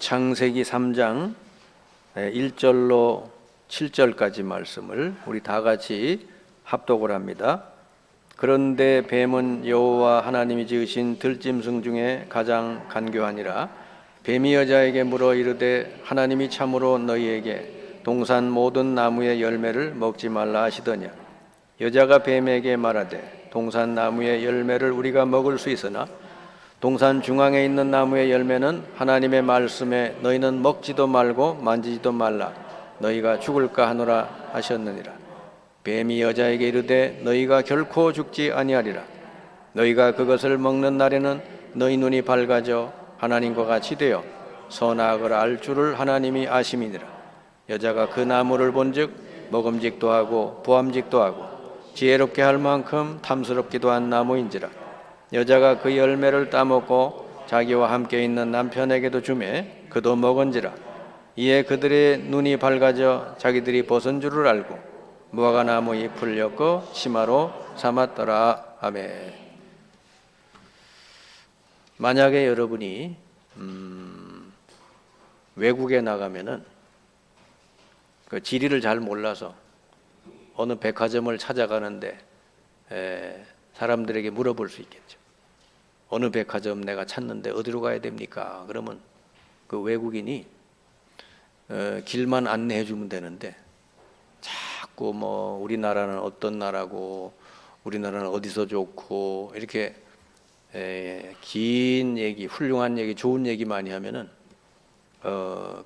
창세기 3장 1절로 7절까지 말씀을 우리 다 같이 합독을 합니다. 그런데 뱀은 여호와 하나님이 지으신 들짐승 중에 가장 간교하니라. 뱀이 여자에게 물어 이르되 하나님이 참으로 너희에게 동산 모든 나무의 열매를 먹지 말라 하시더냐. 여자가 뱀에게 말하되 동산 나무의 열매를 우리가 먹을 수 있으나 동산 중앙에 있는 나무의 열매는 하나님의 말씀에 너희는 먹지도 말고 만지지도 말라 너희가 죽을까 하노라 하셨느니라. 뱀이 여자에게 이르되 너희가 결코 죽지 아니하리라. 너희가 그것을 먹는 날에는 너희 눈이 밝아져 하나님과 같이 되어 선악을 알 줄을 하나님이 아심이니라. 여자가 그 나무를 본즉 먹음직도 하고 부함직도 하고 지혜롭게 할 만큼 탐스럽기도 한 나무인지라. 여자가 그 열매를 따먹고 자기와 함께 있는 남편에게도 주매 그도 먹은지라. 이에 그들의 눈이 밝아져 자기들이 벗은 줄을 알고 무화과나무 잎을 엮어 치마로 삼았더라. 아멘. 만약에 여러분이 외국에 나가면은 그 지리를 잘 몰라서 어느 백화점을 찾아가는데 사람들에게 물어볼 수 있겠죠. 어느 백화점 내가 찾는데 어디로 가야 됩니까? 그러면 그 외국인이 길만 안내해 주면 되는데 자꾸 뭐 우리나라는 어떤 나라고 우리나라는 어디서 좋고 이렇게 긴 얘기, 훌륭한 얘기, 좋은 얘기 많이 하면은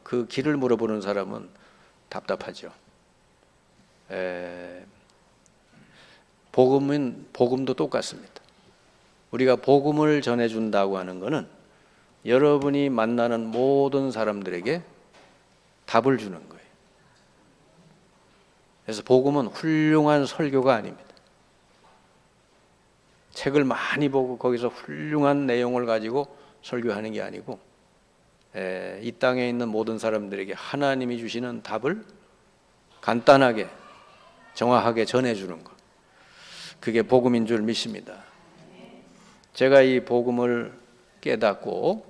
그 길을 물어보는 사람은 답답하죠. 복음도 똑같습니다. 우리가 복음을 전해준다고 하는 것은 여러분이 만나는 모든 사람들에게 답을 주는 거예요. 그래서 복음은 훌륭한 설교가 아닙니다. 책을 많이 보고 거기서 훌륭한 내용을 가지고 설교하는 게 아니고 이 땅에 있는 모든 사람들에게 하나님이 주시는 답을 간단하게 정확하게 전해주는 것, 그게 복음인 줄 믿습니다. 제가 이 복음을 깨닫고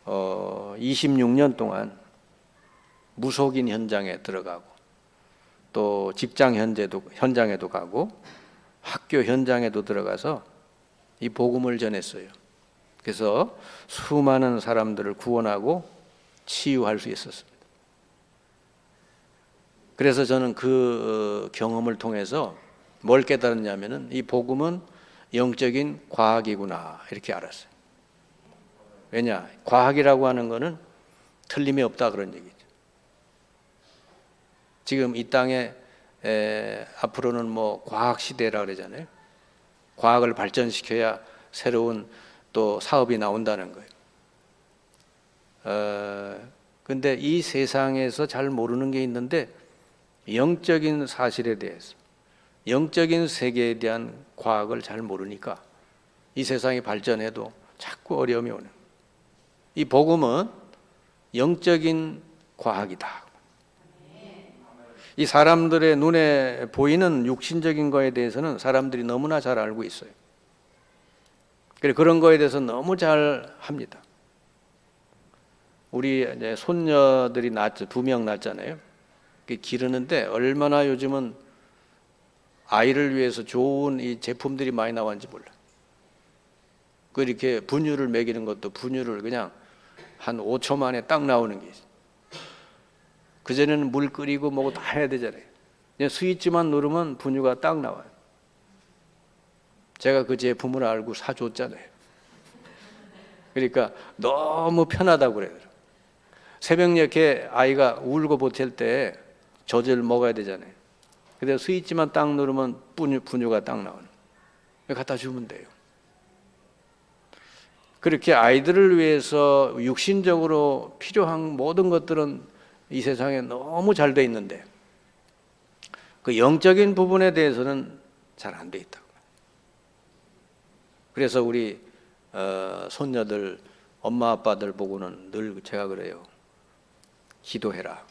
26년 동안 무속인 현장에 들어가고 또 직장 현장에도 가고 학교 현장에도 들어가서 이 복음을 전했어요. 그래서 수많은 사람들을 구원하고 치유할 수 있었습니다. 그래서 저는 그 경험을 통해서 뭘 깨달았냐면은 이 복음은 영적인 과학이구나 이렇게 알았어요. 왜냐? 과학이라고 하는 거는 틀림이 없다 그런 얘기죠. 지금 이 땅에 앞으로는 뭐 과학 시대라 그러잖아요. 과학을 발전시켜야 새로운 또 사업이 나온다는 거예요. 근데 이 세상에서 잘 모르는 게 있는데 영적인 사실에 대해서 영적인 세계에 대한 과학을 잘 모르니까 이 세상이 발전해도 자꾸 어려움이 오는. 이 복음은 영적인 과학이다. 이 사람들의 눈에 보이는 육신적인 거에 대해서는 사람들이 너무나 잘 알고 있어요. 그런 거에 대해서 너무 잘 합니다. 우리 이제 손녀들이 낳았죠. 2명 낳았잖아요. 기르는데 얼마나 요즘은 아이를 위해서 좋은 이 제품들이 많이 나왔는지 몰라. 이렇게 분유를 먹이는 것도 분유를 그냥 한 5초 만에 딱 나오는 게 있어요. 그전에는 물 끓이고 뭐고 다 해야 되잖아요. 그냥 스위치만 누르면 분유가 딱 나와요. 제가 그 제품을 알고 사줬잖아요. 그러니까 너무 편하다고 그래요. 새벽녘에 아이가 울고 버틸 때 젖을 먹어야 되잖아요. 근데 스위치만 딱 누르면 분유가 딱 나오는 거예요. 갖다 주면 돼요. 그렇게 아이들을 위해서 육신적으로 필요한 모든 것들은 이 세상에 너무 잘 돼 있는데 그 영적인 부분에 대해서는 잘 안 돼 있다고. 그래서 우리 손녀들 엄마 아빠들 보고는 늘 제가 그래요. 기도해라.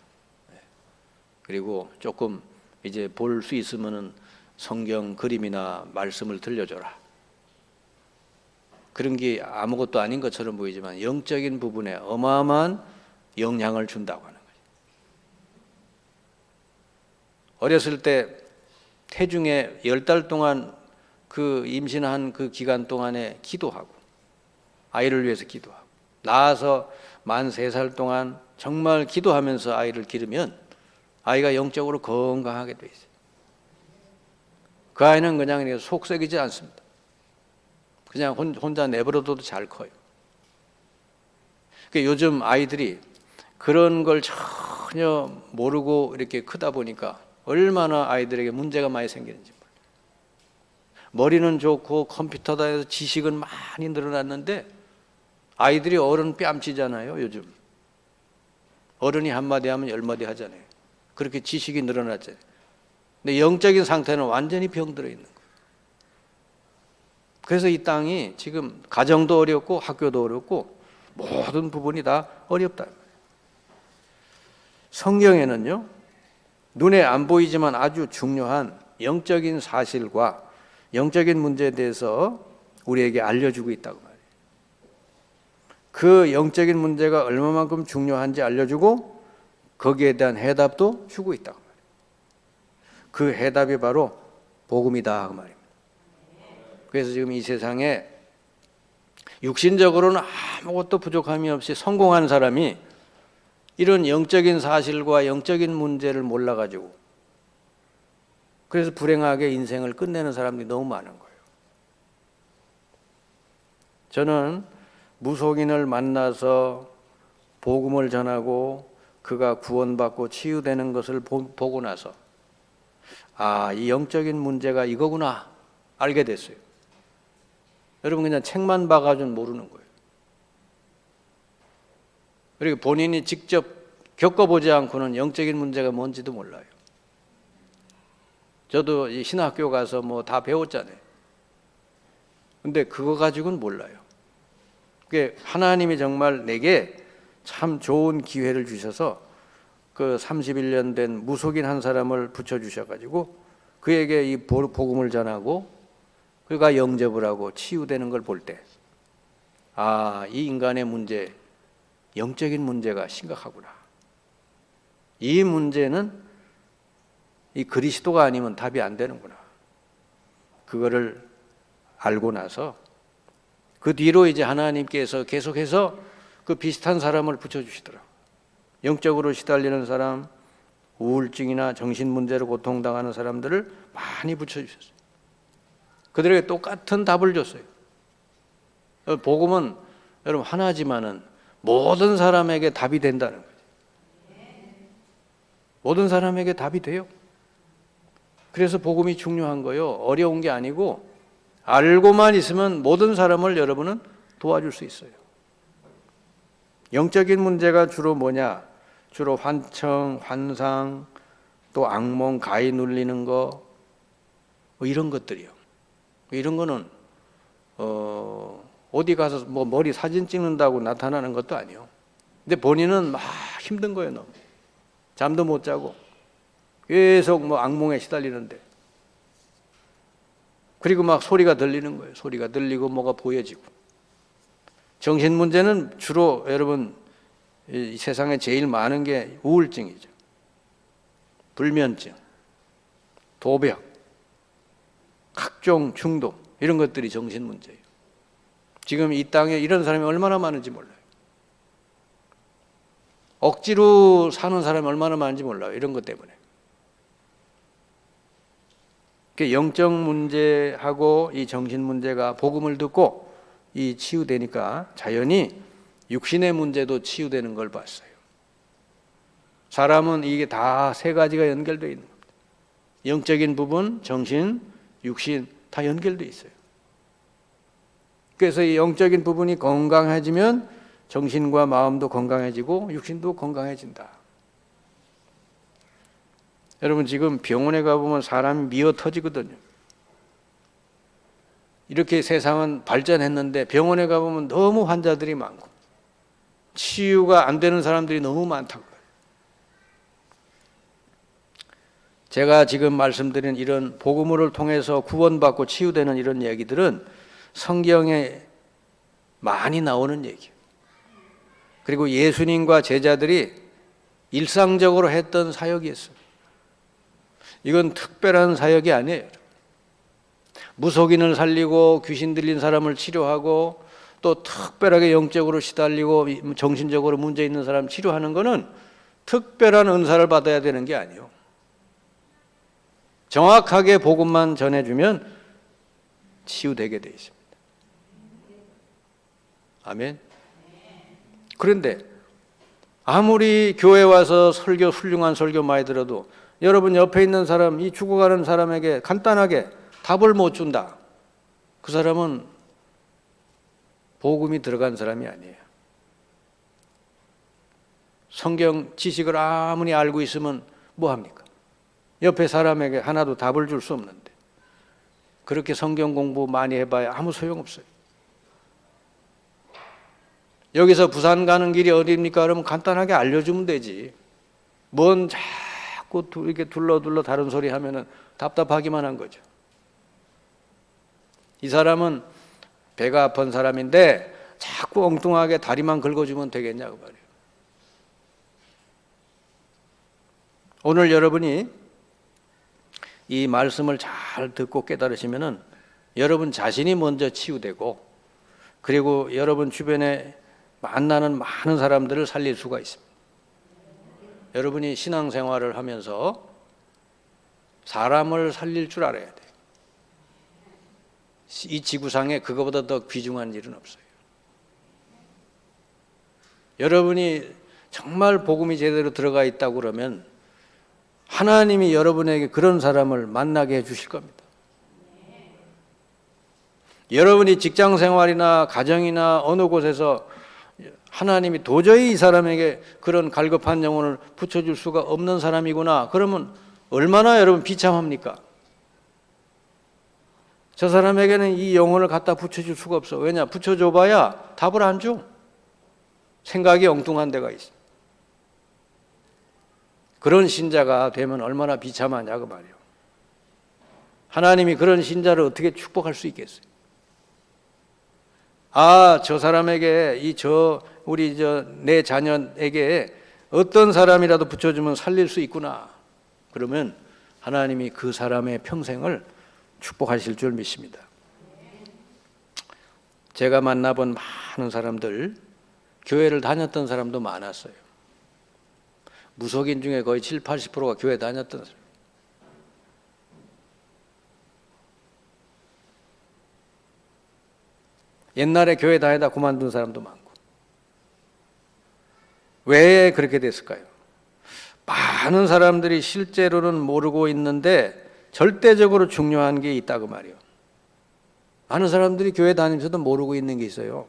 그리고 조금 이제 볼 수 있으면은 성경 그림이나 말씀을 들려줘라. 그런 게 아무것도 아닌 것처럼 보이지만 영적인 부분에 어마어마한 영향을 준다고 하는 거죠. 어렸을 때 태중에 10달 동안 그 임신한 그 기간 동안에 기도하고 아이를 위해서 기도하고 낳아서 만 3살 동안 정말 기도하면서 아이를 기르면 아이가 영적으로 건강하게 돼 있어요. 그 아이는 그냥 속 썩이지 않습니다. 그냥 혼자 내버려둬도 잘 커요. 그러니까 요즘 아이들이 그런 걸 전혀 모르고 이렇게 크다 보니까 얼마나 아이들에게 문제가 많이 생기는지 몰라요. 머리는 좋고 컴퓨터다 해서 지식은 많이 늘어났는데 아이들이 어른 뺨치잖아요. 요즘 어른이 한마디 하면 10마디 하잖아요. 그렇게 지식이 늘어났잖아요. 근데 영적인 상태는 완전히 병들어 있는 거예요. 그래서 이 땅이 지금 가정도 어렵고 학교도 어렵고 모든 부분이 다 어렵다. 성경에는요, 눈에 안 보이지만 아주 중요한 영적인 사실과 영적인 문제에 대해서 우리에게 알려주고 있다고 말이에요. 그 영적인 문제가 얼마만큼 중요한지 알려주고 거기에 대한 해답도 주고 있다고 말이에요. 그 해답이 바로 복음이다 그 말입니다. 그래서 지금 이 세상에 육신적으로는 아무것도 부족함이 없이 성공한 사람이 이런 영적인 사실과 영적인 문제를 몰라가지고 그래서 불행하게 인생을 끝내는 사람들이 너무 많은 거예요. 저는 무속인을 만나서 복음을 전하고 그가 구원받고 치유되는 것을 보고 나서 이 영적인 문제가 이거구나 알게 됐어요. 여러분 그냥 책만 봐가지고는 모르는 거예요. 그리고 본인이 직접 겪어보지 않고는 영적인 문제가 뭔지도 몰라요. 저도 이 신학교 가서 뭐 다 배웠잖아요. 근데 그거 가지고는 몰라요. 그게 하나님이 정말 내게 참 좋은 기회를 주셔서 그 31년 된 무속인 한 사람을 붙여주셔가지고 그에게 이 복음을 전하고 그가 영접을 하고 치유되는 걸 볼 때 이 인간의 문제, 영적인 문제가 심각하구나. 이 문제는 이 그리스도가 아니면 답이 안 되는구나. 그거를 알고 나서 그 뒤로 이제 하나님께서 계속해서 그 비슷한 사람을 붙여주시더라고요. 영적으로 시달리는 사람, 우울증이나 정신 문제로 고통당하는 사람들을 많이 붙여주셨어요. 그들에게 똑같은 답을 줬어요. 복음은 여러분 하나지만은 모든 사람에게 답이 된다는 거죠. 모든 사람에게 답이 돼요. 그래서 복음이 중요한 거예요. 어려운 게 아니고 알고만 있으면 모든 사람을 여러분은 도와줄 수 있어요. 영적인 문제가 주로 뭐냐? 주로 환청, 환상, 또 악몽, 가위 눌리는 거 이런 것들이요. 이런 거는 어디 가서 뭐 머리 사진 찍는다고 나타나는 것도 아니에요. 근데 본인은 막 힘든 거예요. 너무. 잠도 못 자고 계속 뭐 악몽에 시달리는데 그리고 막 소리가 들리는 거예요. 소리가 들리고 뭐가 보여지고. 정신 문제는 주로 여러분 이 세상에 제일 많은 게 우울증이죠. 불면증, 도벽, 각종 중독 이런 것들이 정신 문제예요. 지금 이 땅에 이런 사람이 얼마나 많은지 몰라요. 억지로 사는 사람이 얼마나 많은지 몰라요. 이런 것 때문에. 영적 문제하고 이 정신 문제가 복음을 듣고 이 치유되니까 자연히 육신의 문제도 치유되는 걸 봤어요. 사람은 이게 다 세 가지가 연결되어 있는 겁니다. 영적인 부분, 정신, 육신 다 연결되어 있어요. 그래서 이 영적인 부분이 건강해지면 정신과 마음도 건강해지고 육신도 건강해진다. 여러분 지금 병원에 가보면 사람이 미어 터지거든요. 이렇게 세상은 발전했는데 병원에 가보면 너무 환자들이 많고 치유가 안 되는 사람들이 너무 많다고. 제가 지금 말씀드린 이런 복음을 통해서 구원받고 치유되는 이런 얘기들은 성경에 많이 나오는 얘기예요. 그리고 예수님과 제자들이 일상적으로 했던 사역이었어요. 이건 특별한 사역이 아니에요. 무속인을 살리고 귀신 들린 사람을 치료하고 또 특별하게 영적으로 시달리고 정신적으로 문제 있는 사람 치료하는 것은 특별한 은사를 받아야 되는 게 아니에요. 정확하게 복음만 전해주면 치유되게 되어 있습니다. 아멘. 그런데 아무리 교회 와서 설교, 훌륭한 설교 많이 들어도 여러분 옆에 있는 사람, 이 죽어가는 사람에게 간단하게 답을 못 준다. 그 사람은 복음이 들어간 사람이 아니에요. 성경 지식을 아무리 알고 있으면 뭐 합니까? 옆에 사람에게 하나도 답을 줄 수 없는데 그렇게 성경 공부 많이 해봐야 아무 소용없어요. 여기서 부산 가는 길이 어디입니까? 그러면 간단하게 알려주면 되지. 뭔 자꾸 이렇게 둘러 다른 소리 하면은 답답하기만 한 거죠. 이 사람은 배가 아픈 사람인데 자꾸 엉뚱하게 다리만 긁어주면 되겠냐고 말이에요. 오늘 여러분이 이 말씀을 잘 듣고 깨달으시면은 여러분 자신이 먼저 치유되고 그리고 여러분 주변에 만나는 많은 사람들을 살릴 수가 있습니다. 여러분이 신앙생활을 하면서 사람을 살릴 줄 알아야 돼요. 이 지구상에 그거보다 더 귀중한 일은 없어요. 여러분이 정말 복음이 제대로 들어가 있다고 그러면 하나님이 여러분에게 그런 사람을 만나게 해주실 겁니다. 여러분이 직장생활이나 가정이나 어느 곳에서 하나님이 도저히 이 사람에게 그런 갈급한 영혼을 붙여줄 수가 없는 사람이구나. 그러면 얼마나 여러분 비참합니까? 저 사람에게는 이 영혼을 갖다 붙여줄 수가 없어. 왜냐? 붙여줘봐야 답을 안 줘. 생각이 엉뚱한 데가 있어. 그런 신자가 되면 얼마나 비참하냐고 말이에요. 하나님이 그런 신자를 어떻게 축복할 수 있겠어요? 아, 저 사람에게 내 자녀에게 어떤 사람이라도 붙여주면 살릴 수 있구나. 그러면 하나님이 그 사람의 평생을 축복하실 줄 믿습니다. 제가 만나본 많은 사람들, 교회를 다녔던 사람도 많았어요. 무속인 중에 거의 7, 80%가 교회 다녔던 사람. 옛날에 교회 다니다 그만둔 사람도 많고. 왜 그렇게 됐을까요? 많은 사람들이 실제로는 모르고 있는데 절대적으로 중요한 게 있다고 말이에요. 많은 사람들이 교회 다니면서도 모르고 있는 게 있어요.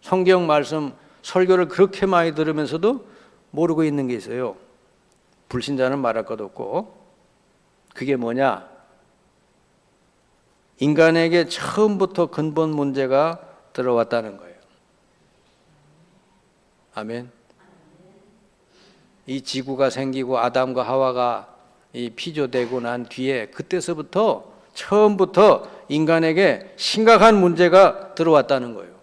성경 말씀, 설교를 그렇게 많이 들으면서도 모르고 있는 게 있어요. 불신자는 말할 것도 없고. 그게 뭐냐? 인간에게 처음부터 근본 문제가 들어왔다는 거예요. 아멘. 이 지구가 생기고 아담과 하와가 이 피조되고 난 뒤에 그때서부터 처음부터 인간에게 심각한 문제가 들어왔다는 거예요.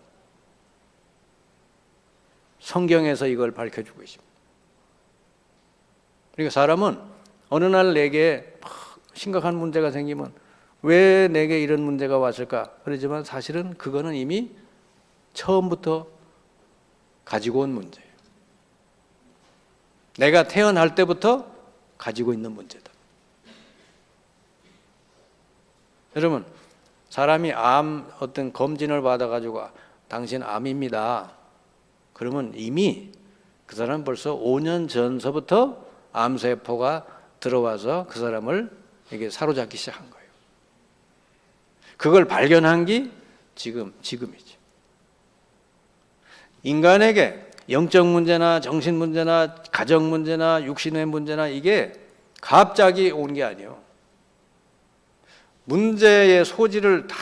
성경에서 이걸 밝혀주고 있습니다. 그러니까 사람은 어느 날 내게 심각한 문제가 생기면 왜 내게 이런 문제가 왔을까? 그러지만 사실은 그거는 이미 처음부터 가지고 온 문제예요. 내가 태어날 때부터 가지고 있는 문제다. 여러분, 사람이 암 어떤 검진을 받아가지고 당신 암입니다. 그러면 이미 그 사람 벌써 5년 전서부터 암세포가 들어와서 그 사람을 이게 사로잡기 시작한 거예요. 그걸 발견한 게 지금이죠. 인간에게 영적 문제나 정신 문제나 가정 문제나 육신의 문제나 이게 갑자기 온 게 아니에요. 문제의 소지를 다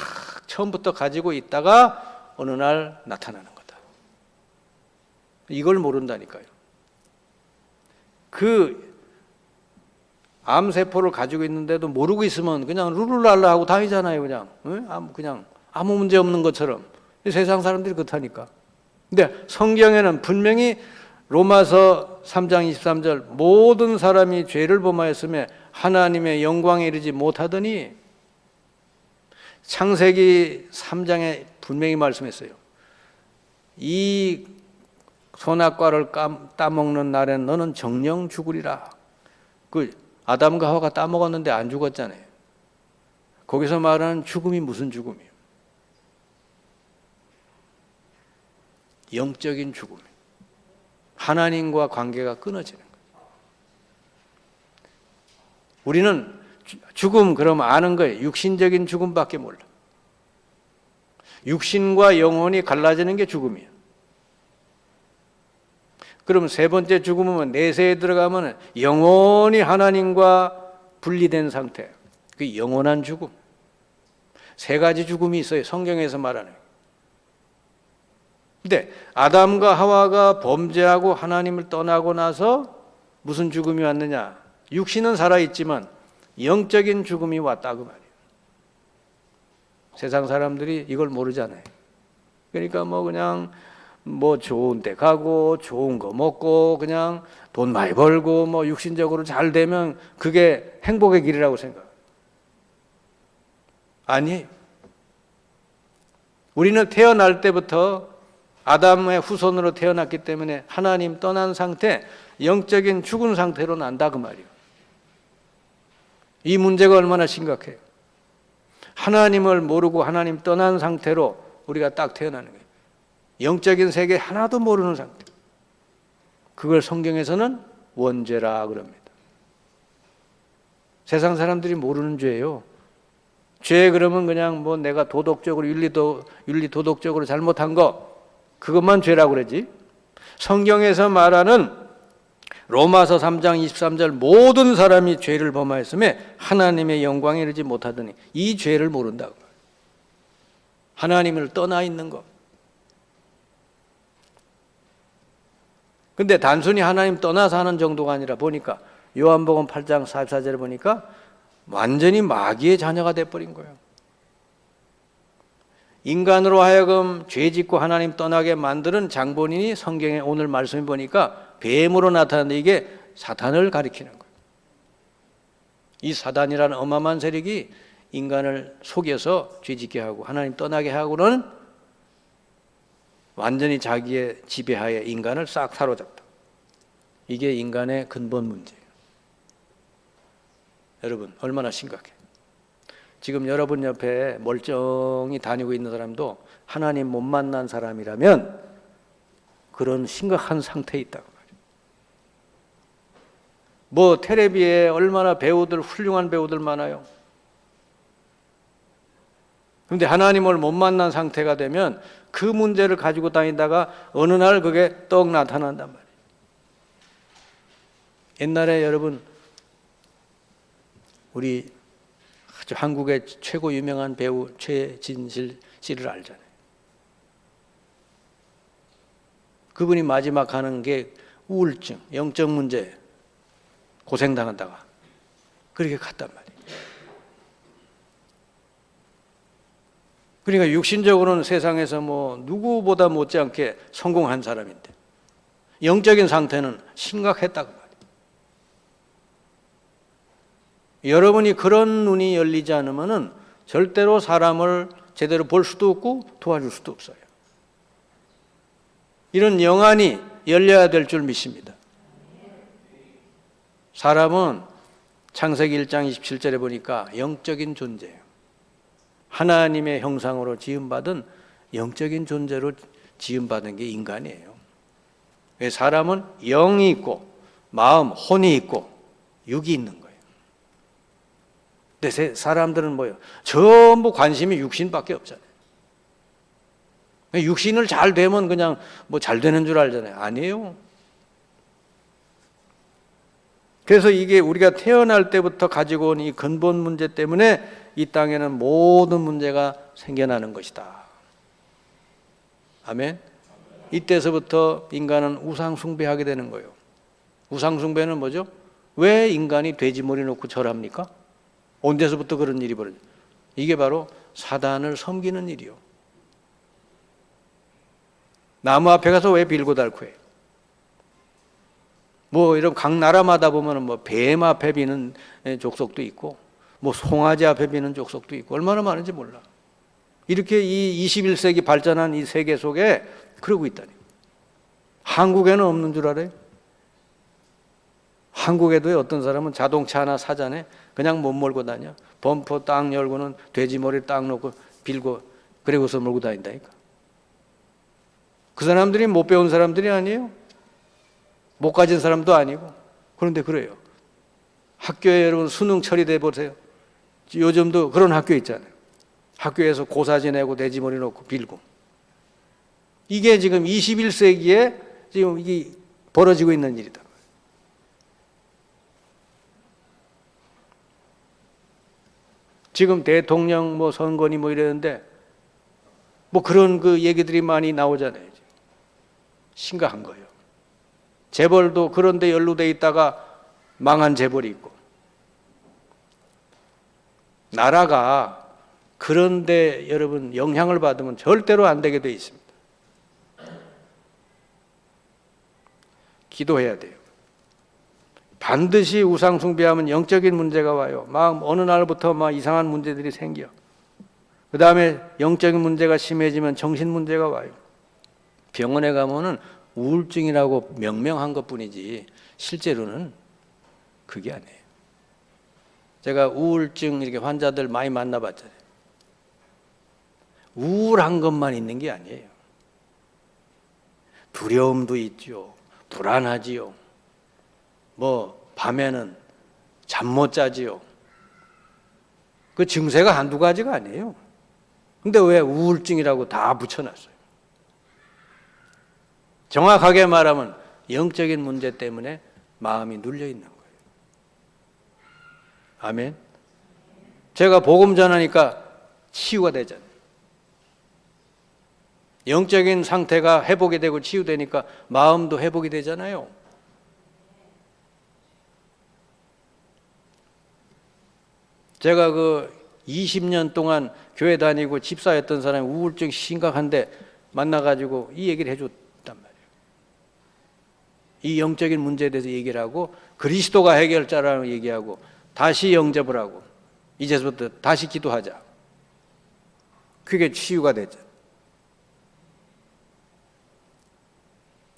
처음부터 가지고 있다가 어느 날 나타나는 거다. 이걸 모른다니까요. 그 암세포를 가지고 있는데도 모르고 있으면 그냥 룰루랄라 하고 다니잖아요. 그냥 아무 문제 없는 것처럼. 세상 사람들이 그렇다니까. 근데 성경에는 분명히 로마서 3장 23절 모든 사람이 죄를 범하였으며 하나님의 영광에 이르지 못하더니, 창세기 3장에 분명히 말씀했어요. 이 선악과를 따먹는 날엔 너는 정령 죽으리라. 그 아담과 하와가 따먹었는데 안 죽었잖아요. 거기서 말하는 죽음이 무슨 죽음이에요? 영적인 죽음이에요. 하나님과 관계가 끊어지는 거예요. 우리는 죽음 그러면 아는 거예요. 육신적인 죽음밖에 몰라. 육신과 영혼이 갈라지는 게 죽음이에요. 그럼 세 번째 죽음은 내세에 들어가면 영원히 하나님과 분리된 상태. 그 영원한 죽음. 세 가지 죽음이 있어요. 성경에서 말하는. 근데 아담과 하와가 범죄하고 하나님을 떠나고 나서 무슨 죽음이 왔느냐? 육신은 살아있지만 영적인 죽음이 왔다 그 말이에요. 세상 사람들이 이걸 모르잖아요. 그러니까 그냥 좋은 데 가고 좋은 거 먹고 그냥 돈 많이 벌고 육신적으로 잘 되면 그게 행복의 길이라고 생각해요. 아니, 우리는 태어날 때부터 아담의 후손으로 태어났기 때문에 하나님 떠난 상태, 영적인 죽은 상태로 난다 그 말이에요. 이 문제가 얼마나 심각해요. 하나님을 모르고 하나님 떠난 상태로 우리가 딱 태어나는 거예요. 영적인 세계 하나도 모르는 상태. 그걸 성경에서는 원죄라 그럽니다. 세상 사람들이 모르는 죄예요. 죄 그러면 그냥 내가 도덕적으로 윤리 도덕적으로 잘못한 거, 그것만 죄라고 그러지. 성경에서 말하는 로마서 3장 23절 모든 사람이 죄를 범하였으며 하나님의 영광에 이르지 못하더니, 이 죄를 모른다고. 하나님을 떠나 있는 것. 근데 단순히 하나님 떠나서 하는 정도가 아니라 보니까 요한복음 8장 44절에 보니까 완전히 마귀의 자녀가 돼버린 거예요. 인간으로 하여금 죄 짓고 하나님 떠나게 만드는 장본인이 성경에 오늘 말씀해 보니까 뱀으로 나타나는데 이게 사탄을 가리키는 거예요. 이 사단이라는 어마어마한 세력이 인간을 속여서 죄 짓게 하고 하나님 떠나게 하고는 완전히 자기의 지배하에 인간을 싹 사로잡다. 이게 인간의 근본 문제예요. 여러분, 얼마나 심각해요. 지금 여러분 옆에 멀쩡히 다니고 있는 사람도 하나님 못 만난 사람이라면 그런 심각한 상태에 있다고 말이에요. 텔레비에 얼마나 배우들, 훌륭한 배우들 많아요. 그런데 하나님을 못 만난 상태가 되면 그 문제를 가지고 다니다가 어느 날 그게 떡 나타난단 말이에요. 옛날에 여러분, 우리 아주 한국의 최고 유명한 배우 최진실 씨를 알잖아요. 그분이 마지막 하는 게 우울증, 영적 문제, 고생당한다가 그렇게 갔단 말이에요. 그러니까 육신적으로는 세상에서 누구보다 못지않게 성공한 사람인데 영적인 상태는 심각했다고 말이에요. 여러분이 그런 눈이 열리지 않으면 절대로 사람을 제대로 볼 수도 없고 도와줄 수도 없어요. 이런 영안이 열려야 될 줄 믿습니다. 사람은 창세기 1장 27절에 보니까 영적인 존재예요. 하나님의 형상으로 지음받은 영적인 존재로 지음받은 게 인간이에요. 사람은 영이 있고 마음, 혼이 있고 육이 있는 거예요. 근데 사람들은 뭐예요? 전부 관심이 육신밖에 없잖아요. 육신을 잘 되면 그냥 잘 되는 줄 알잖아요. 아니에요. 그래서 이게 우리가 태어날 때부터 가지고 온 이 근본 문제 때문에 이 땅에는 모든 문제가 생겨나는 것이다. 아멘. 이때서부터 인간은 우상 숭배하게 되는 거예요. 우상 숭배는 뭐죠? 왜 인간이 돼지머리 놓고 절합니까? 언제서부터 그런 일이 벌어져요? 이게 바로 사단을 섬기는 일이요. 나무 앞에 가서 왜 빌고 닳고 해요? 뭐 이런 각 나라마다 보면은 뭐 뱀 앞에 비는 족속도 있고 뭐 송아지 앞에 비는 족속도 있고 얼마나 많은지 몰라. 이렇게 이 21세기 발전한 이 세계 속에 그러고 있다니. 한국에는 없는 줄 알아요? 한국에도 어떤 사람은 자동차 하나 사자네 그냥 못 몰고 다녀. 범퍼 딱 열고는 돼지 머리 딱 놓고 빌고 그리고서 몰고 다닌다니까. 그 사람들이 못 배운 사람들이 아니에요. 못 가진 사람도 아니고. 그런데 그래요. 학교에 여러분 수능 처리돼 보세요. 요즘도 그런 학교 있잖아요. 학교에서 고사 지내고 돼지머리 놓고 빌고. 이게 지금 21세기에 지금 이게 벌어지고 있는 일이다. 지금 대통령 뭐 선거니 뭐 이러는데 뭐 그런 그 얘기들이 많이 나오잖아요. 심각한 거예요. 재벌도 그런 데 연루돼 있다가 망한 재벌이 있고 나라가 그런데 여러분 영향을 받으면 절대로 안 되게 돼 있습니다. 기도해야 돼요. 반드시 우상 숭배하면 영적인 문제가 와요. 막 어느 날부터 막 이상한 문제들이 생겨. 그 다음에 영적인 문제가 심해지면 정신 문제가 와요. 병원에 가면은 우울증이라고 명명한 것뿐이지 실제로는 그게 아니에요. 제가 우울증 이렇게 환자들 많이 만나봤잖아요. 우울한 것만 있는 게 아니에요. 두려움도 있죠. 불안하지요. 뭐 밤에는 잠 못 자지요. 그 증세가 한두 가지가 아니에요. 근데 왜 우울증이라고 다 붙여놨어요? 정확하게 말하면 영적인 문제 때문에 마음이 눌려 있는 거예요. 아멘. 제가 복음 전하니까 치유가 되잖아요. 영적인 상태가 회복이 되고 치유되니까 마음도 회복이 되잖아요. 제가 그 20년 동안 교회 다니고 집사였던 사람이 우울증 심각한데 만나가지고 이 얘기를 해줬단 말이에요. 이 영적인 문제에 대해서 얘기를 하고 그리스도가 해결자라고 얘기하고 다시 영접을 하고 이제부터 다시 기도하자. 그게 치유가 되죠.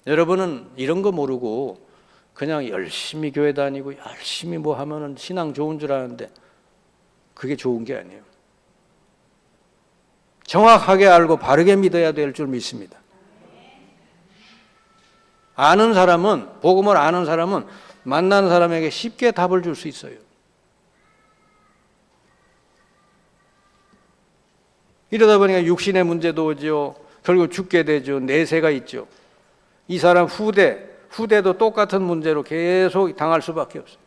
여러분은 이런 거 모르고 그냥 열심히 교회 다니고 열심히 뭐 하면은 신앙 좋은 줄 아는데 그게 좋은 게 아니에요. 정확하게 알고 바르게 믿어야 될 줄 믿습니다. 아는 사람은, 복음을 아는 사람은 만나는 사람에게 쉽게 답을 줄 수 있어요. 이러다 보니까 육신의 문제도 오죠. 결국 죽게 되죠. 내세가 있죠. 이 사람 후대도 똑같은 문제로 계속 당할 수밖에 없어요.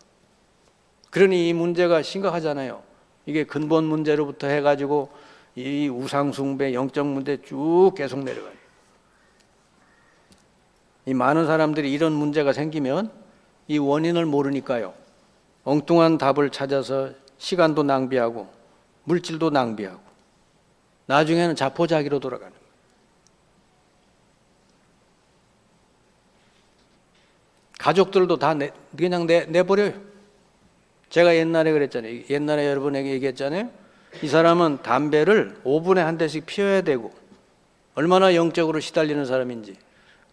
그러니 이 문제가 심각하잖아요. 이게 근본 문제로부터 해가지고 이 우상숭배, 영적 문제 쭉 계속 내려가요. 이 많은 사람들이 이런 문제가 생기면 이 원인을 모르니까요. 엉뚱한 답을 찾아서 시간도 낭비하고 물질도 낭비하고 나중에는 자포자기로 돌아가는 거예요. 가족들도 다 그냥 내버려요. 제가 옛날에 그랬잖아요. 옛날에 여러분에게 얘기했잖아요. 이 사람은 담배를 5분에 한 대씩 피워야 되고 얼마나 영적으로 시달리는 사람인지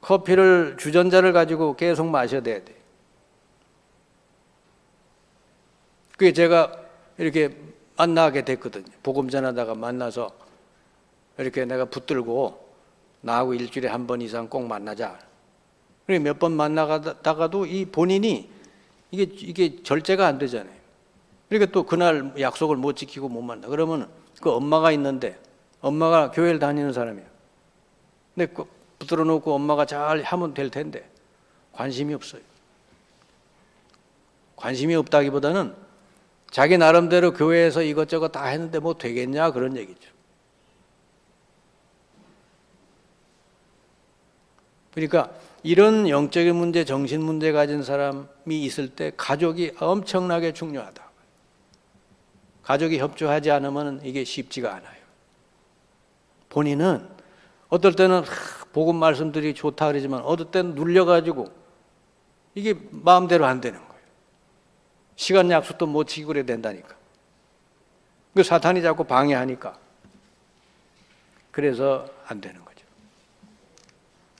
커피를 주전자를 가지고 계속 마셔야 돼야 돼. 그게 제가 이렇게 만나게 됐거든요. 복음 전하다가 만나서 이렇게 내가 붙들고 나하고 일주일에 한 번 이상 꼭 만나자. 몇 번 만나다가도 이 본인이 이게 절제가 안 되잖아요. 그러니까 또 그날 약속을 못 지키고 못 만나. 그러면 그 엄마가 있는데 엄마가 교회를 다니는 사람이야. 근데 붙들어 놓고 엄마가 잘 하면 될 텐데 관심이 없어요. 관심이 없다기보다는 자기 나름대로 교회에서 이것저것 다 했는데 뭐 되겠냐 그런 얘기죠. 그러니까 이런 영적인 문제, 정신 문제 가진 사람이 있을 때 가족이 엄청나게 중요하다. 가족이 협조하지 않으면 이게 쉽지가 않아요. 본인은 어떨 때는 복음 말씀들이 좋다 그러지만 어떨 땐 눌려가지고 이게 마음대로 안 되는 거예요. 시간 약속도 못 지키고 그래야 된다니까. 그 사탄이 자꾸 방해하니까. 그래서 안 되는 거죠.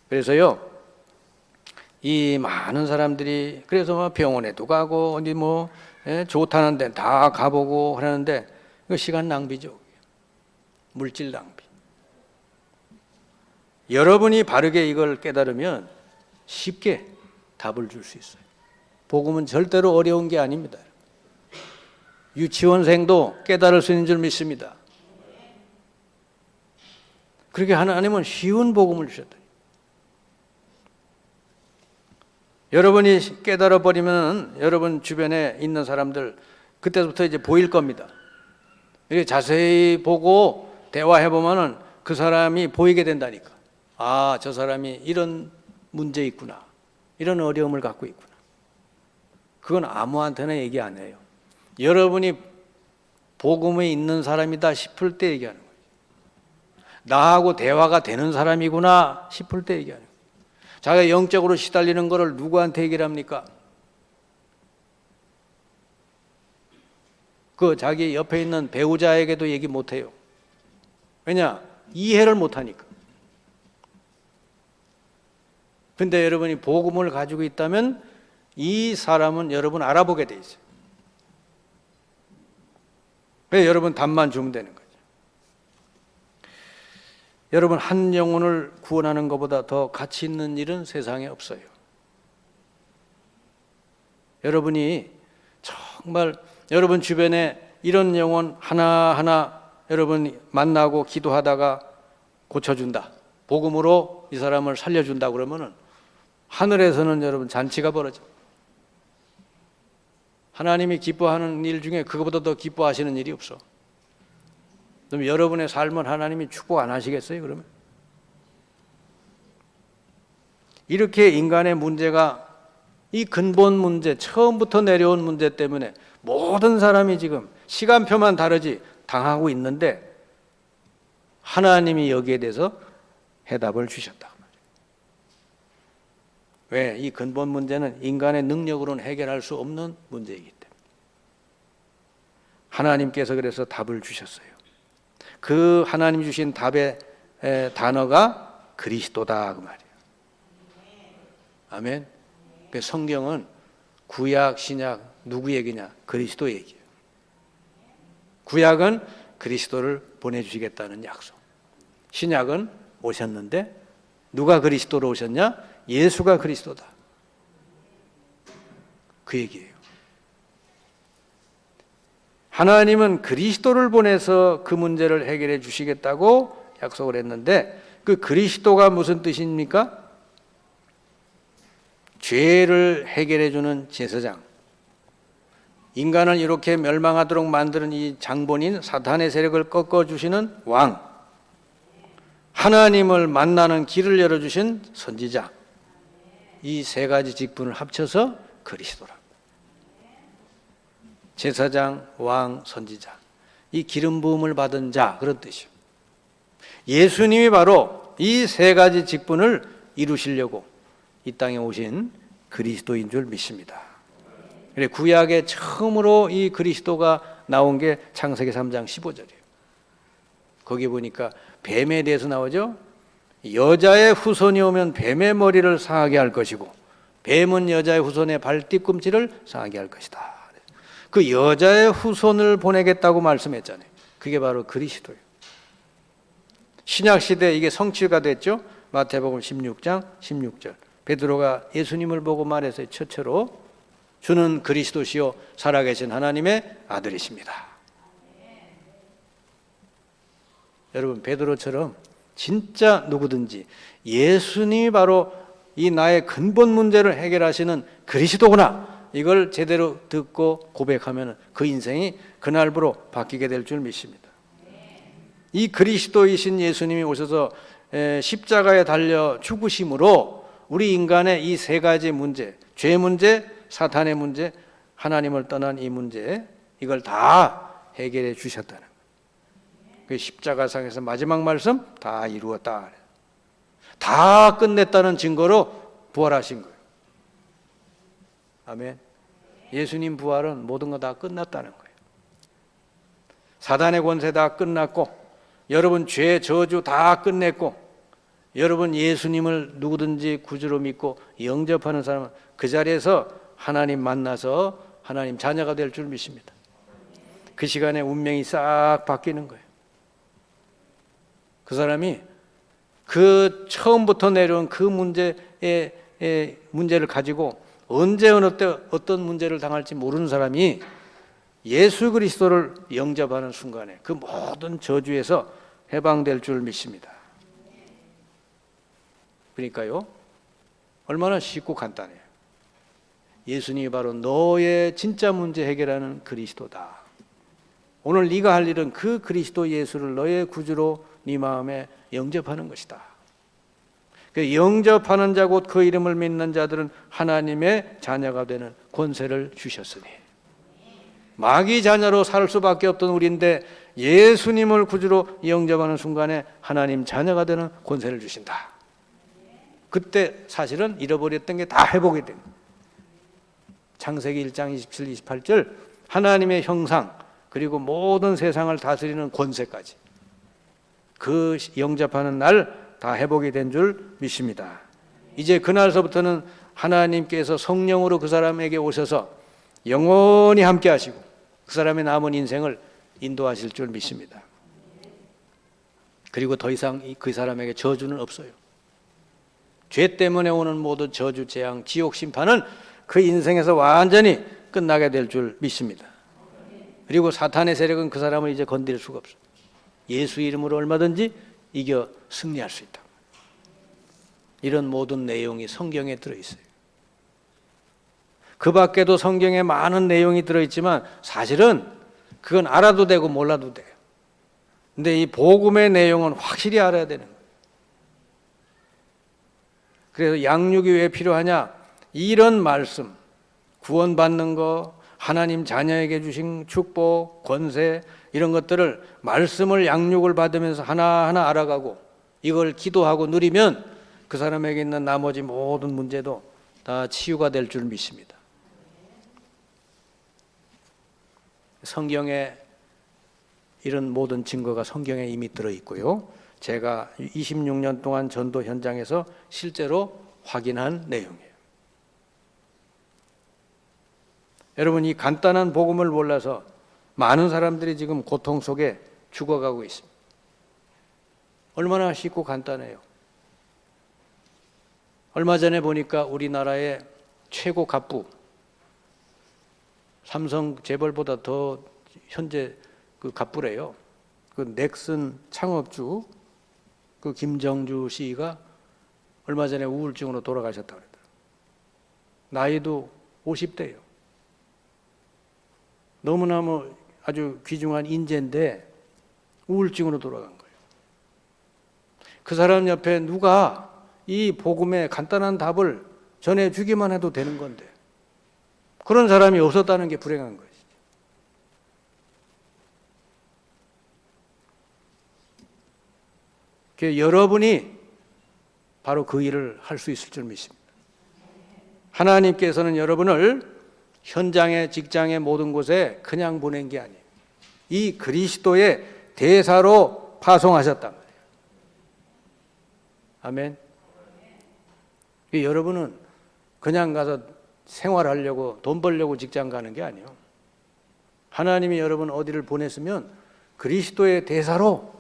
그래서요, 이 많은 사람들이 그래서 뭐 병원에도 가고 어디 뭐 좋다는 데 다 가보고 그러는데 그 시간 낭비죠. 물질 낭비. 여러분이 바르게 이걸 깨달으면 쉽게 답을 줄 수 있어요. 복음은 절대로 어려운 게 아닙니다. 유치원생도 깨달을 수 있는 줄 믿습니다. 그렇게 하나님은 쉬운 복음을 주셨다. 여러분이 깨달아 버리면 여러분 주변에 있는 사람들 그때부터 이제 보일 겁니다. 이렇게 자세히 보고 대화해 보면은 그 사람이 보이게 된다니까. 아, 저 사람이 이런 문제 있구나. 이런 어려움을 갖고 있구나. 그건 아무한테나 얘기 안 해요. 여러분이 복음에 있는 사람이다 싶을 때 얘기하는 거예요. 나하고 대화가 되는 사람이구나 싶을 때 얘기하는 거예요. 자기가 영적으로 시달리는 거를 누구한테 얘기를 합니까? 그 자기 옆에 있는 배우자에게도 얘기 못 해요. 왜냐? 이해를 못 하니까. 근데 여러분이 복음을 가지고 있다면 이 사람은 여러분 알아보게 돼 있어요. 왜 여러분 답만 주면 되는 거죠. 여러분 한 영혼을 구원하는 것보다 더 가치 있는 일은 세상에 없어요. 여러분이 정말 여러분 주변에 이런 영혼 하나하나 여러분 만나고 기도하다가 고쳐준다. 복음으로 이 사람을 살려준다 그러면은 하늘에서는 여러분 잔치가 벌어져. 하나님이 기뻐하는 일 중에 그거보다 더 기뻐하시는 일이 없어. 그럼 여러분의 삶은 하나님이 축복 안 하시겠어요, 그러면? 이렇게 인간의 문제가 이 근본 문제, 처음부터 내려온 문제 때문에 모든 사람이 지금 시간표만 다르지 당하고 있는데 하나님이 여기에 대해서 해답을 주셨다. 왜? 이 근본 문제는 인간의 능력으로는 해결할 수 없는 문제이기 때문에 하나님께서 그래서 답을 주셨어요. 그 하나님 주신 답의 단어가 그리스도다 그 말이에요. 아멘. 그 성경은 구약, 신약 누구 얘기냐? 그리스도 얘기예요. 구약은 그리스도를 보내주시겠다는 약속. 신약은 오셨는데 누가 그리스도로 오셨냐? 예수가 그리스도다. 그 얘기예요. 하나님은 그리스도를 보내서 그 문제를 해결해 주시겠다고 약속을 했는데 그 그리스도가 무슨 뜻입니까? 죄를 해결해 주는 제사장. 인간을 이렇게 멸망하도록 만드는 이 장본인 사탄의 세력을 꺾어주시는 왕. 하나님을 만나는 길을 열어주신 선지자. 이 세 가지 직분을 합쳐서 그리스도라. 제사장, 왕, 선지자. 이 기름 부음을 받은 자 그런 뜻이요. 예수님이 바로 이 세 가지 직분을 이루시려고 이 땅에 오신 그리스도인 줄 믿습니다. 그래 구약에 처음으로 이 그리스도가 나온 게 창세기 3장 15절이에요. 거기 보니까 뱀에 대해서 나오죠. 여자의 후손이 오면 뱀의 머리를 상하게 할 것이고 뱀은 여자의 후손의 발 뒤꿈치를 상하게 할 것이다. 그 여자의 후손을 보내겠다고 말씀했잖아요. 그게 바로 그리스도예요. 신약시대에 이게 성취가 됐죠. 마태복음 16장 16절 베드로가 예수님을 보고 말했어요. 첫째로 주는 그리스도시요 살아계신 하나님의 아들이십니다. 여러분 베드로처럼 진짜 누구든지 예수님이 바로 이 나의 근본 문제를 해결하시는 그리스도구나 이걸 제대로 듣고 고백하면 그 인생이 그날부로 바뀌게 될 줄 믿습니다. 이 그리스도이신 예수님이 오셔서 십자가에 달려 죽으심으로 우리 인간의 이 세 가지 문제, 죄 문제, 사탄의 문제, 하나님을 떠난 이 문제 이걸 다 해결해 주셨다는 거예요. 그 십자가상에서 마지막 말씀 다 이루었다. 다 끝냈다는 증거로 부활하신 거예요. 아멘. 예수님 부활은 모든 거 다 끝났다는 거예요. 사단의 권세 다 끝났고, 여러분 죄 저주 다 끝냈고, 여러분 예수님을 누구든지 구주로 믿고 영접하는 사람은 그 자리에서 하나님 만나서 하나님 자녀가 될 줄 믿습니다. 그 시간에 운명이 싹 바뀌는 거예요. 그 사람이 그 처음부터 내려온 그 문제를 가지고 언제 어느 때 어떤 문제를 당할지 모르는 사람이 예수 그리스도를 영접하는 순간에 그 모든 저주에서 해방될 줄 믿습니다. 그러니까요, 얼마나 쉽고 간단해요. 예수님이 바로 너의 진짜 문제 해결하는 그리스도다. 오늘 네가 할 일은 그 그리스도 예수를 너의 구주로 네 마음에 영접하는 것이다. 그 영접하는 자 곧 그 이름을 믿는 자들은 하나님의 자녀가 되는 권세를 주셨으니, 마귀 자녀로 살 수밖에 없던 우리인데 예수님을 구주로 영접하는 순간에 하나님 자녀가 되는 권세를 주신다. 그때 사실은 잃어버렸던 게 다 회복이 됩니다. 창세기 1장 27, 28절 하나님의 형상 그리고 모든 세상을 다스리는 권세까지 그 영접하는 날 다 회복이 된 줄 믿습니다. 이제 그날서부터는 하나님께서 성령으로 그 사람에게 오셔서 영원히 함께 하시고 그 사람의 남은 인생을 인도하실 줄 믿습니다. 그리고 더 이상 그 사람에게 저주는 없어요. 죄 때문에 오는 모든 저주, 재앙, 지옥 심판은 그 인생에서 완전히 끝나게 될 줄 믿습니다. 그리고 사탄의 세력은 그 사람을 이제 건드릴 수가 없어요. 예수 이름으로 얼마든지 이겨 승리할 수 있다. 이런 모든 내용이 성경에 들어있어요. 그 밖에도 성경에 많은 내용이 들어있지만 사실은 그건 알아도 되고 몰라도 돼요. 근데 이 복음의 내용은 확실히 알아야 되는 거예요. 그래서 양육이 왜 필요하냐? 이런 말씀, 구원받는 거, 하나님 자녀에게 주신 축복, 권세 이런 것들을 말씀을 양육을 받으면서 하나하나 알아가고 이걸 기도하고 누리면 그 사람에게 있는 나머지 모든 문제도 다 치유가 될 줄 믿습니다. 성경에 이런 모든 증거가 성경에 이미 들어있고요. 제가 26년 동안 전도 현장에서 실제로 확인한 내용이에요. 여러분, 이 간단한 복음을 몰라서 많은 사람들이 지금 고통 속에 죽어가고 있습니다. 얼마나 쉽고 간단해요. 얼마 전에 보니까 우리나라의 최고 갑부, 삼성 재벌보다 더 현재 그 갑부래요. 그 넥슨 창업주 그 김정주 씨가 얼마 전에 우울증으로 돌아가셨다고 그러더라고요. 나이도 50대예요. 너무나무 아주 귀중한 인재인데 우울증으로 돌아간 거예요. 그 사람 옆에 누가 이 복음의 간단한 답을 전해주기만 해도 되는 건데 그런 사람이 없었다는 게 불행한 거예요. 여러분이 바로 그 일을 할 수 있을 줄 믿습니다. 하나님께서는 여러분을 현장에, 직장에, 모든 곳에 그냥 보낸 게 아니에요. 이 그리스도의 대사로 파송하셨단 말이에요. 아멘. 여러분은 그냥 가서 생활하려고 돈 벌려고 직장 가는 게 아니에요. 하나님이 여러분 어디를 보냈으면 그리스도의 대사로,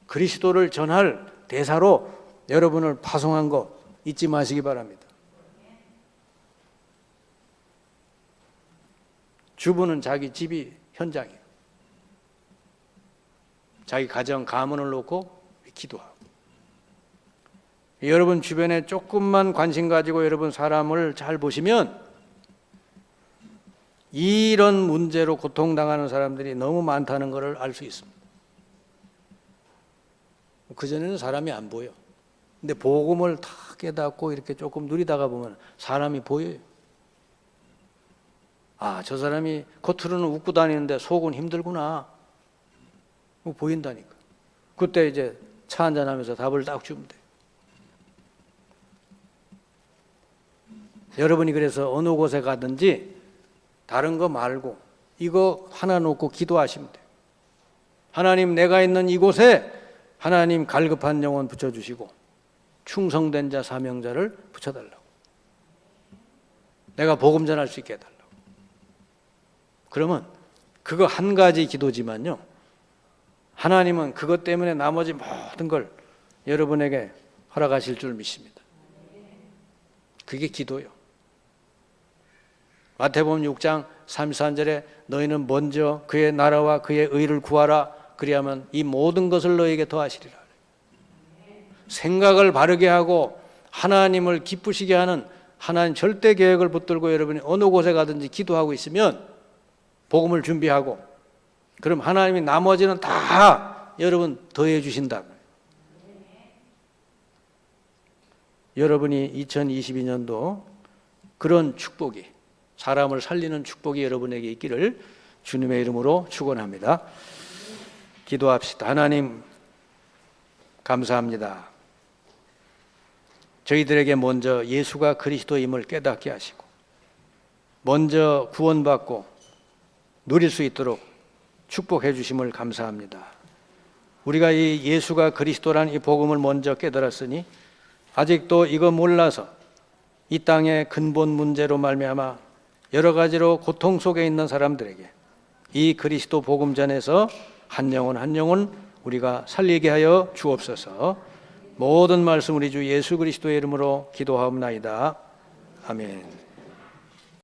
그리스도를 전할 대사로 여러분을 파송한 거 잊지 마시기 바랍니다. 주부는 자기 집이 현장이에요. 자기 가정 가문을 놓고 기도하고. 여러분 주변에 조금만 관심 가지고 여러분 사람을 잘 보시면 이런 문제로 고통당하는 사람들이 너무 많다는 것을 알 수 있습니다. 그전에는 사람이 안 보여. 근데 복음을 다 깨닫고 이렇게 조금 누리다가 보면 사람이 보여요. 아, 저 사람이 겉으로는 웃고 다니는데 속은 힘들구나. 보인다니까. 그때 이제 차 한잔하면서 답을 딱 주면 돼. 여러분이 그래서 어느 곳에 가든지 다른 거 말고 이거 하나 놓고 기도하시면 돼요. 하나님, 내가 있는 이곳에 하나님 갈급한 영혼 붙여주시고 충성된 자, 사명자를 붙여달라고. 내가 복음 전할 수 있게 해달라고. 그러면 그거 한 가지 기도지만요, 하나님은 그것 때문에 나머지 모든 걸 여러분에게 허락하실 줄 믿습니다. 그게 기도요. 마태복음 6장 33절에 너희는 먼저 그의 나라와 그의 의를 구하라. 그리하면 이 모든 것을 너희에게 더하시리라. 생각을 바르게 하고 하나님을 기쁘시게 하는 하나님 절대 계획을 붙들고 여러분이 어느 곳에 가든지 기도하고 있으면 복음을 준비하고, 그럼 하나님이 나머지는 다 여러분 더해 주신다. 여러분이 2022년도 그런 축복이, 사람을 살리는 축복이 여러분에게 있기를 주님의 이름으로 축원합니다. 기도합시다. 하나님, 감사합니다. 저희들에게 먼저 예수가 그리스도임을 깨닫게 하시고 먼저 구원받고 누릴 수 있도록 축복해 주심을 감사합니다. 우리가 이 예수가 그리스도라는 이 복음을 먼저 깨달았으니 아직도 이거 몰라서 이 땅의 근본 문제로 말미암아 여러 가지로 고통 속에 있는 사람들에게 이 그리스도 복음 전에서 한 영혼 한 영혼 우리가 살리게 하여 주옵소서. 모든 말씀 우리 주 예수 그리스도의 이름으로 기도하옵나이다. 아멘.